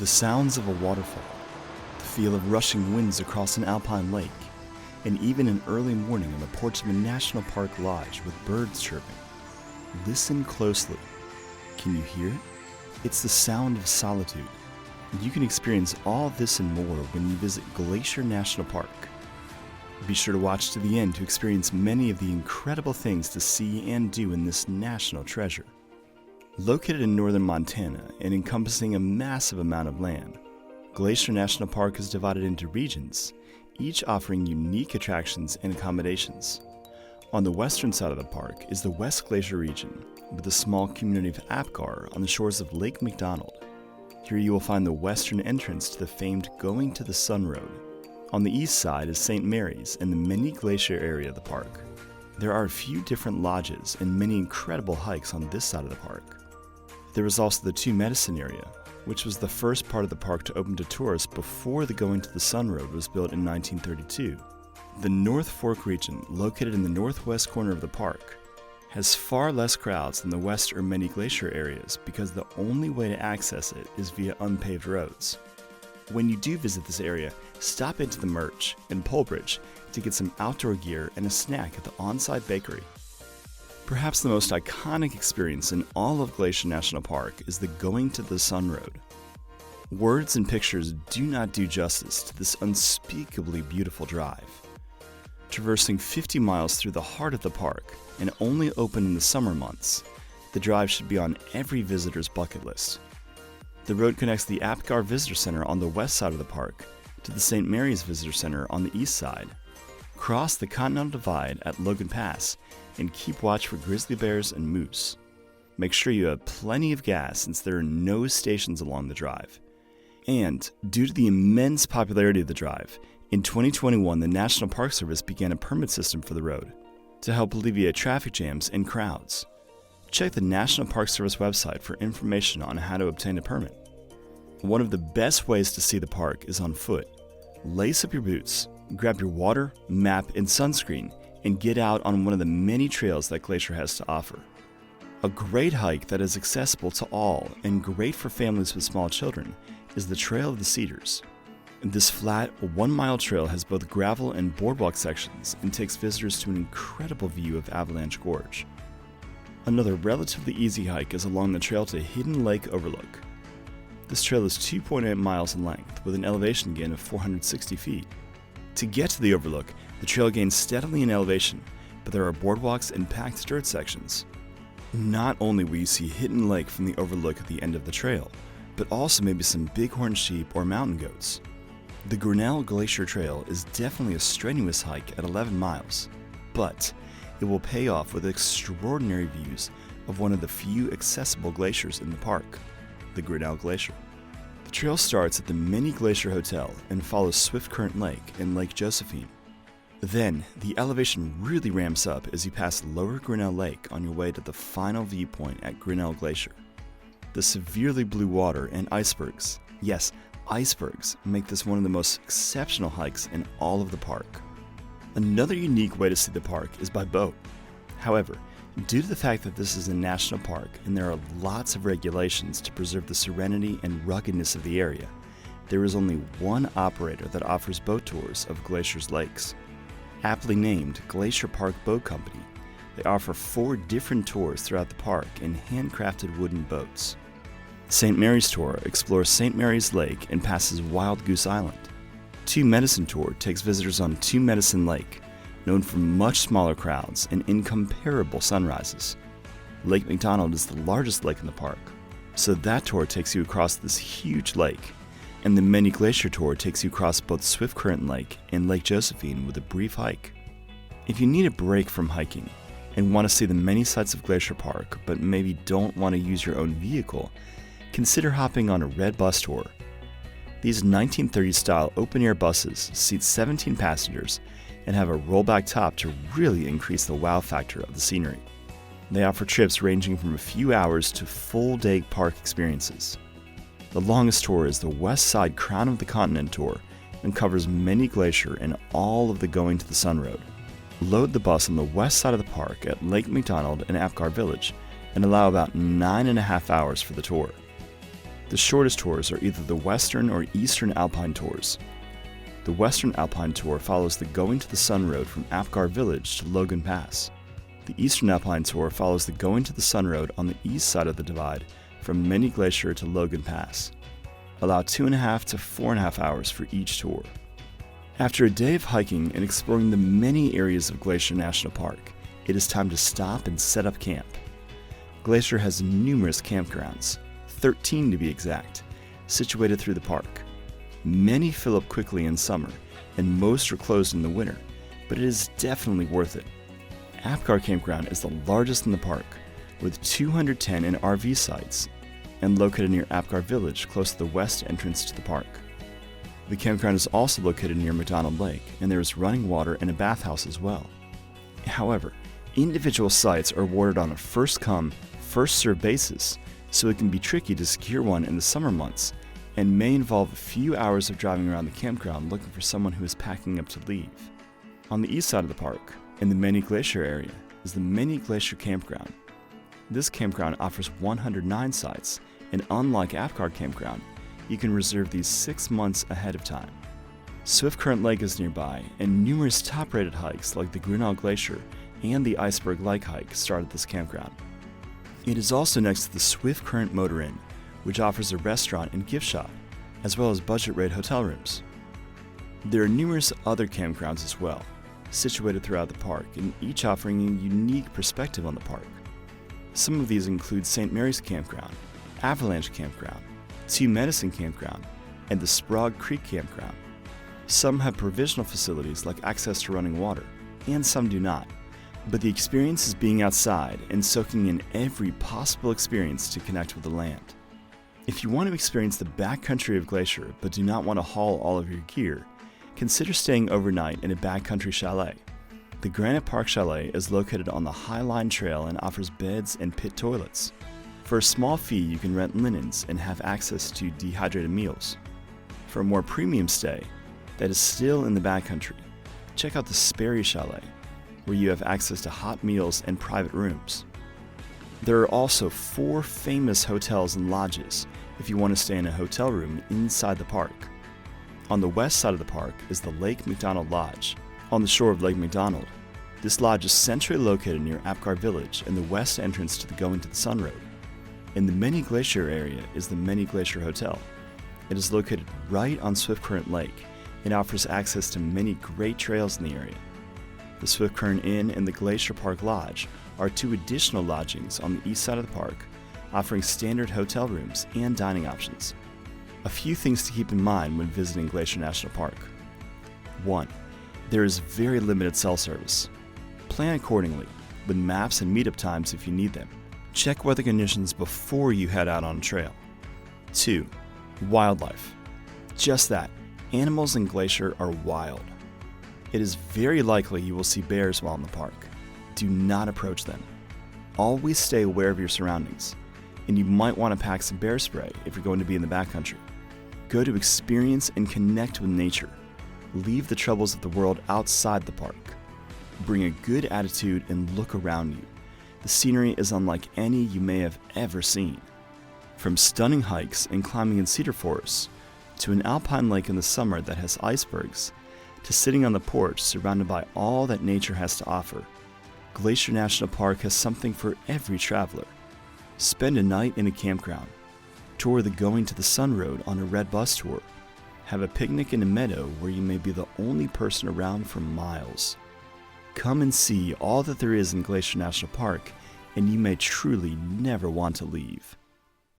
The sounds of a waterfall, the feel of rushing winds across an alpine lake, and even an early morning on the porch of a national park lodge with birds chirping. Listen closely. Can you hear it? It's the sound of solitude. You can experience all this and more when you visit Glacier National Park. Be sure to watch to the end to experience many of the incredible things to see and do in this national treasure. Located in northern Montana and encompassing a massive amount of land, Glacier National Park is divided into regions, each offering unique attractions and accommodations. On the western side of the park is the West Glacier region, with a small community of Apgar on the shores of Lake McDonald. Here you will find the western entrance to the famed Going to the Sun Road. On the east side is St. Mary's and the mini glacier area of the park. There are a few different lodges and many incredible hikes on this side of the park. There is also the Two Medicine area, which was the first part of the park to open to tourists before the Going to the Sun Road was built in 1932. The North Fork region, located in the northwest corner of the park, has far less crowds than the west or many glacier areas because the only way to access it is via unpaved roads. When you do visit this area, stop into the Merch and Pole Bridge to get some outdoor gear and a snack at the on-site bakery. Perhaps the most iconic experience in all of Glacier National Park is the Going to the Sun Road. Words and pictures do not do justice to this unspeakably beautiful drive. Traversing 50 miles through the heart of the park and only open in the summer months, the drive should be on every visitor's bucket list. The road connects the Apgar Visitor Center on the west side of the park to the St. Mary's Visitor Center on the east side. Cross the Continental Divide at Logan Pass and keep watch for grizzly bears and moose. Make sure you have plenty of gas since there are no stations along the drive. And due to the immense popularity of the drive, in 2021 the National Park Service began a permit system for the road to help alleviate traffic jams and crowds. Check the National Park Service website for information on how to obtain a permit. One of the best ways to see the park is on foot. Lace up your boots, grab your water, map, and sunscreen, and get out on one of the many trails that Glacier has to offer. A great hike that is accessible to all and great for families with small children is the Trail of the Cedars. This flat, 1-mile trail has both gravel and boardwalk sections and takes visitors to an incredible view of Avalanche Gorge. Another relatively easy hike is along the trail to Hidden Lake Overlook. This trail is 2.8 miles in length with an elevation gain of 460 feet. To get to the overlook, the trail gains steadily in elevation, but there are boardwalks and packed dirt sections. Not only will you see Hidden Lake from the overlook at the end of the trail, but also maybe some bighorn sheep or mountain goats. The Grinnell Glacier Trail is definitely a strenuous hike at 11 miles, but it will pay off with extraordinary views of one of the few accessible glaciers in the park, the Grinnell Glacier. The trail starts at the Mini Glacier Hotel and follows Swift Current Lake and Lake Josephine. Then, the elevation really ramps up as you pass Lower Grinnell Lake on your way to the final viewpoint at Grinnell Glacier. The severely blue water and icebergs, yes, icebergs, make this one of the most exceptional hikes in all of the park. Another unique way to see the park is by boat. However, due to the fact that this is a national park and there are lots of regulations to preserve the serenity and ruggedness of the area, there is only one operator that offers boat tours of Glacier's lakes. Aptly named Glacier Park Boat Company, they offer 4 different tours throughout the park in handcrafted wooden boats. St. Mary's Tour explores St. Mary's Lake and passes Wild Goose Island. Two Medicine Tour takes visitors on Two Medicine Lake, known for much smaller crowds and incomparable sunrises. Lake McDonald is the largest lake in the park, so that tour takes you across this huge lake, and the Mini Glacier Tour takes you across both Swift Current Lake and Lake Josephine with a brief hike. If you need a break from hiking and want to see the many sights of Glacier Park but maybe don't want to use your own vehicle, consider hopping on a red bus tour. These 1930s-style open-air buses seat 17 passengers and have a rollback top to really increase the wow factor of the scenery. They offer trips ranging from a few hours to full-day park experiences. The longest tour is the West Side Crown of the Continent Tour and covers Mini Glacier and all of the Going to the Sun Road. Load the bus on the west side of the park at Lake McDonald and Apgar Village and allow about 9.5 hours for the tour. The shortest tours are either the Western or Eastern Alpine tours. The Western Alpine Tour follows the Going to the Sun Road from Apgar Village to Logan Pass. The Eastern Alpine Tour follows the Going to the Sun Road on the east side of the divide from Many Glacier to Logan Pass. Allow 2.5 to 4.5 hours for each tour. After a day of hiking and exploring the many areas of Glacier National Park, it is time to stop and set up camp. Glacier has numerous campgrounds, 13 to be exact, situated through the park. Many fill up quickly in summer, and most are closed in the winter, but it is definitely worth it. Apgar Campground is the largest in the park, with 210 RV sites, and located near Apgar Village, close to the west entrance to the park. The campground is also located near McDonald Lake, and there is running water and a bathhouse as well. However, individual sites are awarded on a first-come, first-served basis, so it can be tricky to secure one in the summer months, and may involve a few hours of driving around the campground looking for someone who is packing up to leave. On the east side of the park, in the Many Glacier area, is the Many Glacier Campground. This campground offers 109 sites, and unlike Apgar Campground, you can reserve these 6 months ahead of time. Swift Current Lake is nearby, and numerous top-rated hikes like the Grinnell Glacier and the Iceberg Lake hike start at this campground. It is also next to the Swift Current Motor Inn, which offers a restaurant and gift shop, as well as budget-rate hotel rooms. There are numerous other campgrounds as well, situated throughout the park, and each offering a unique perspective on the park. Some of these include St. Mary's Campground, Avalanche Campground, Two Medicine Campground, and the Sprague Creek Campground. Some have provisional facilities like access to running water, and some do not, but the experience is being outside and soaking in every possible experience to connect with the land. If you want to experience the backcountry of Glacier but do not want to haul all of your gear, consider staying overnight in a backcountry chalet. The Granite Park Chalet is located on the Highline Trail and offers beds and pit toilets. For a small fee, you can rent linens and have access to dehydrated meals. For a more premium stay that is still in the backcountry, check out the Sperry Chalet, where you have access to hot meals and private rooms. There are also 4 famous hotels and lodges if you want to stay in a hotel room inside the park. On the west side of the park is the Lake McDonald Lodge, on the shore of Lake McDonald. This lodge is centrally located near Apgar Village and the west entrance to the Going to the Sun Road. In the Many Glacier area is the Many Glacier Hotel. It is located right on Swift Current Lake and offers access to many great trails in the area. The Swift Current Inn and the Glacier Park Lodge are 2 additional lodgings on the east side of the park, offering standard hotel rooms and dining options. A few things to keep in mind when visiting Glacier National Park. 1. There is very limited cell service. Plan accordingly, with maps and meetup times if you need them. Check weather conditions before you head out on a trail. 2. Wildlife. Just that, animals in Glacier are wild. It is very likely you will see bears while in the park. Do not approach them. Always stay aware of your surroundings, and you might want to pack some bear spray if you're going to be in the backcountry. Go to experience and connect with nature. Leave the troubles of the world outside the park. Bring a good attitude and look around you. The scenery is unlike any you may have ever seen. From stunning hikes and climbing in cedar forests, to an alpine lake in the summer that has icebergs, to sitting on the porch surrounded by all that nature has to offer, Glacier National Park has something for every traveler. Spend a night in a campground. Tour the Going to the Sun Road on a red bus tour. Have a picnic in a meadow where you may be the only person around for miles. Come and see all that there is in Glacier National Park, and you may truly never want to leave.